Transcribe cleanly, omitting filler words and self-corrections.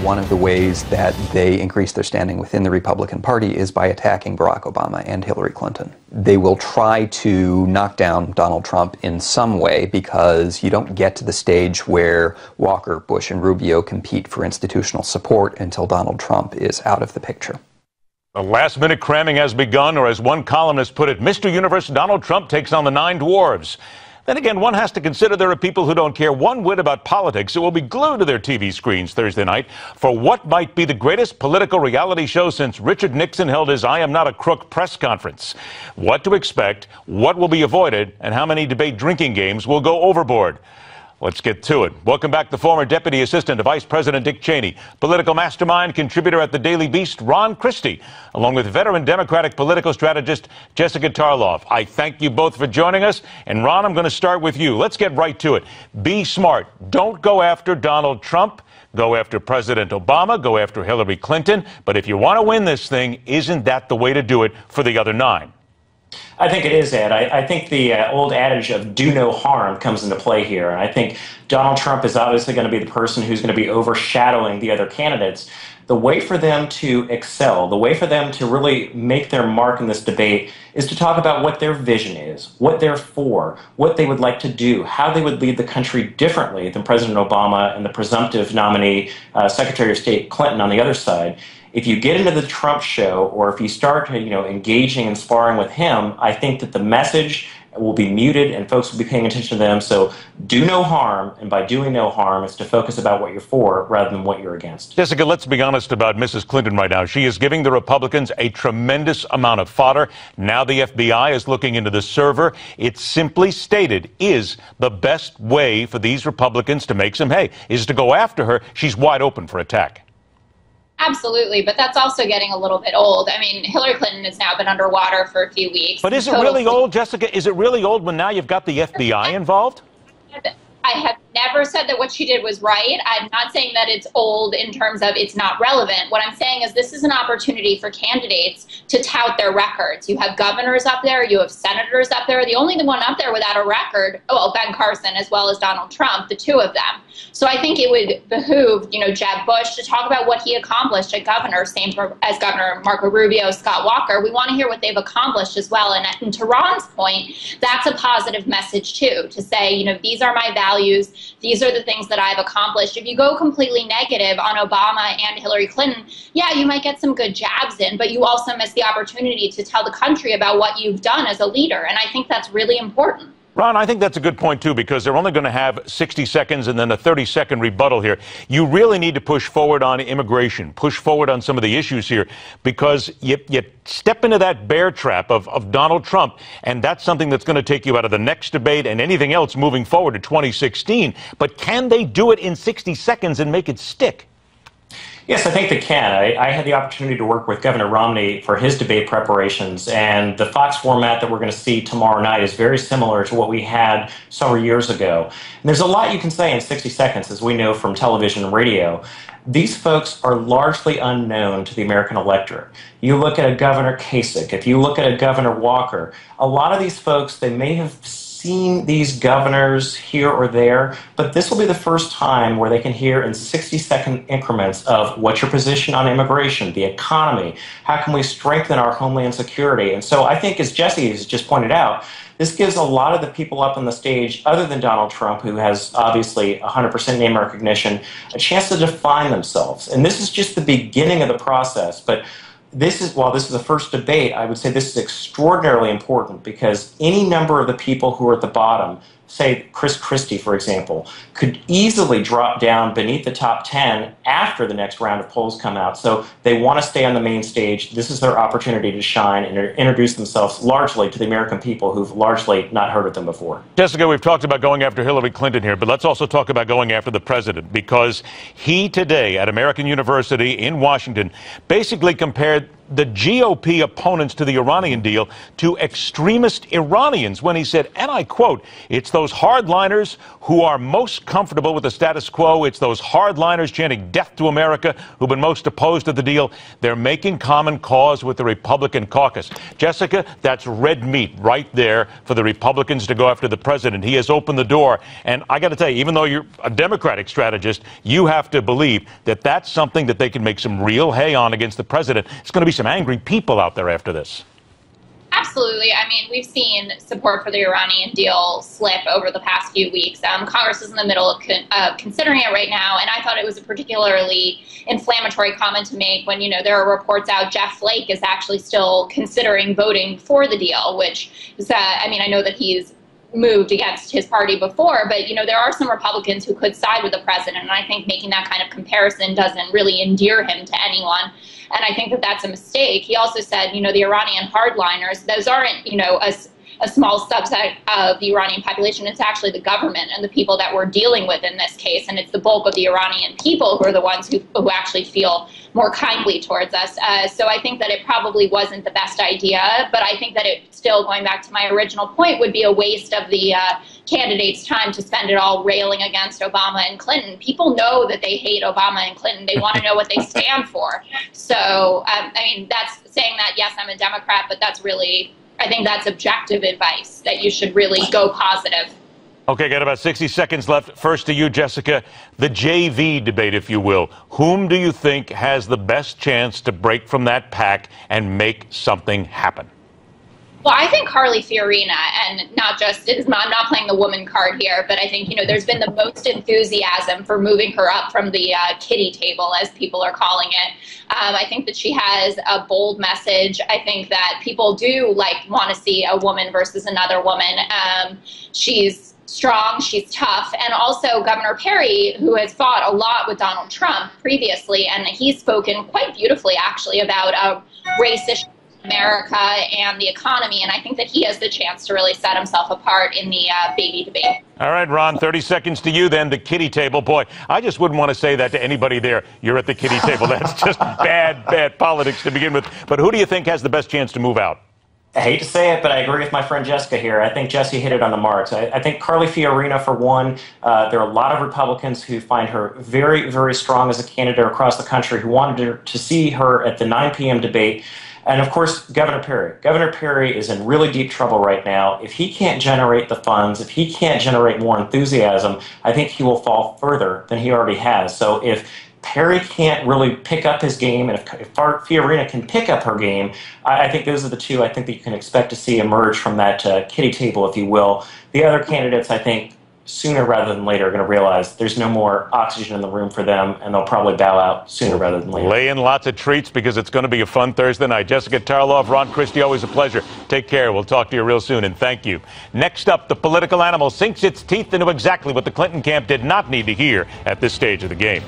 one of the ways that they increase their standing within the Republican Party is by attacking Barack Obama and Hillary Clinton. They will try to knock down Donald Trump in some way because you don't get to the stage where Walker, Bush, and Rubio compete for institutional support until Donald Trump is out of the picture. The last-minute cramming has begun, or as one columnist put it, Mr. Universe Donald Trump takes on the 9 dwarves. Then again, one has to consider there are people who don't care one whit about politics who will be glued to their TV screens Thursday night for what might be the greatest political reality show since Richard Nixon held his I Am Not a Crook press conference. What to expect, what will be avoided, and how many debate drinking games will go overboard. Let's get to it. Welcome back the former Deputy Assistant to Vice President Dick Cheney, political mastermind, contributor at the Daily Beast, Ron Christie, along with veteran Democratic political strategist Jessica Tarlov. I thank you both for joining us. And Ron, I'm going to start with you. Let's get right to it. Be smart. Don't go after Donald Trump. Go after President Obama. Go after Hillary Clinton. But if you want to win this thing, isn't that the way to do it for the other 9? I think it is, Ed. I think the old adage of do no harm comes into play here. And I think Donald Trump is obviously going to be the person who's going to be overshadowing the other candidates. The way for them to excel, the way for them to really make their mark in this debate is to talk about what their vision is, what they're for, what they would like to do, how they would lead the country differently than President Obama and the presumptive nominee, Secretary of State Clinton on the other side. If you get into the Trump show, or if you start, engaging and sparring with him, I think that the message will be muted and folks will be paying attention to them. So do no harm, and by doing no harm, it's to focus about what you're for rather than what you're against. Jessica, let's be honest about Mrs. Clinton right now. She is giving the Republicans a tremendous amount of fodder. Now the FBI is looking into the server. It simply stated is the best way for these Republicans to make some hay is to go after her. She's wide open for attack. Absolutely, but that's also getting a little bit old. I mean, Hillary Clinton has now been underwater for a few weeks. But is it really old, Jessica? Is it really old when now you've got the FBI involved? I have never said that what she did was right. I'm not saying that it's old in terms of it's not relevant. What I'm saying is this is an opportunity for candidates to tout their records. You have governors up there. You have senators up there. The only one up there without a record, well, Ben Carson as well as Donald Trump, the two of them. So I think it would behoove, Jeb Bush to talk about what he accomplished as governor, same as Governor Marco Rubio, Scott Walker. We want to hear what they've accomplished as well. And to Ron's point, that's a positive message, too, to say, these are my values. These are the things that I've accomplished. If you go completely negative on Obama and Hillary Clinton, yeah, you might get some good jabs in, but you also miss the opportunity to tell the country about what you've done as a leader. And I think that's really important. Ron, I think that's a good point, too, because they're only going to have 60 seconds and then a 30-second rebuttal here. You really need to push forward on immigration, push forward on some of the issues here, because you step into that bear trap of Donald Trump, and that's something that's going to take you out of the next debate and anything else moving forward to 2016. But can they do it in 60 seconds and make it stick? Yes, I think they can. I had the opportunity to work with Governor Romney for his debate preparations, and the Fox format that we're going to see tomorrow night is very similar to what we had several years ago. And there's a lot you can say in 60 seconds, as we know from television and radio. These folks are largely unknown to the American electorate. You look at a Governor Kasich, if you look at a Governor Walker, a lot of these folks, they may have seen these governors here or there, but this will be the first time where they can hear in 60-second increments of what's your position on immigration, the economy, how can we strengthen our homeland security. And so I think, as Jesse has just pointed out, this gives a lot of the people up on the stage, other than Donald Trump, who has obviously 100% name recognition, a chance to define themselves. And this is just the beginning of the process. But while this is the first debate, I would say this is extraordinarily important because any number of the people who are at the bottom, say Chris Christie, for example, could easily drop down beneath the top 10 after the next round of polls come out. So they want to stay on the main stage. This is their opportunity to shine and introduce themselves largely to the American people who've largely not heard of them before. Jessica, we've talked about going after Hillary Clinton here, but let's also talk about going after the president, because he today at American University in Washington basically compared the GOP opponents to the Iranian deal to extremist Iranians when he said, and I quote, "It's those hardliners who are most comfortable with the status quo. It's those hardliners chanting death to America who've been most opposed to the deal. They're making common cause with the Republican caucus." Jessica, that's red meat right there for the Republicans to go after the president. He has opened the door. And I got to tell you, even though you're a Democratic strategist, you have to believe that that's something that they can make some real hay on against the president. It's going to be some angry people out there after this. Absolutely. I mean, we've seen support for the Iranian deal slip over the past few weeks. Congress is in the middle of considering it right now, and I thought it was a particularly inflammatory comment to make when, there are reports out Jeff Flake is actually still considering voting for the deal, which is, I know that he's moved against his party before, but, there are some Republicans who could side with the president, and I think making that kind of comparison doesn't really endear him to anyone. And I think that that's a mistake. He also said, the Iranian hardliners, those aren't, a small subset of the Iranian population. It's actually the government and the people that we're dealing with in this case. And it's the bulk of the Iranian people who are the ones who actually feel more kindly towards us. So I think that it probably wasn't the best idea, but I think that it still, going back to my original point, would be a waste of the candidates' time to spend it all railing against Obama and Clinton. People know that they hate Obama and Clinton. They want to know what they stand for. So, that's saying that, yes, I'm a Democrat, but that's really, I think that's objective advice, that you should really go positive. Okay, got about 60 seconds left. First to you, Jessica, the JV debate, if you will. Whom do you think has the best chance to break from that pack and make something happen? Well, I think Carly Fiorina, and I'm not playing the woman card here, but I think, there's been the most enthusiasm for moving her up from the kiddie table, as people are calling it. I think that she has a bold message. I think that people do want to see a woman versus another woman. She's strong, she's tough, and also Governor Perry, who has fought a lot with Donald Trump previously, and he's spoken quite beautifully, actually, about race issues, America and the economy, and I think that he has the chance to really set himself apart in the baby debate. All right, Ron, 30 seconds to you then, the kiddie table. Boy, I just wouldn't want to say that to anybody there. You're at the kiddie table. That's just bad politics to begin with. But who do you think has the best chance to move out? I hate to say it, but I agree with my friend Jessica here. I think Jesse hit it on the marks. I think Carly Fiorina, for one, there are a lot of Republicans who find her very, very strong as a candidate across the country, who wanted to see her at the 9 p.m. debate. And, of course, Governor Perry. Governor Perry is in really deep trouble right now. If he can't generate the funds, if he can't generate more enthusiasm, I think he will fall further than he already has. So if Perry can't really pick up his game, and if Fiorina can pick up her game, I think those are the two I think that you can expect to see emerge from that kiddie table, if you will. The other candidates, I think, sooner rather than later are going to realize there's no more oxygen in the room for them, and they'll probably bow out sooner rather than later. Lay in lots of treats because it's going to be a fun Thursday night. Jessica Tarlov, Ron Christie, always a pleasure. Take care. We'll talk to you real soon, and thank you. Next up, the political animal sinks its teeth into exactly what the Clinton camp did not need to hear at this stage of the game.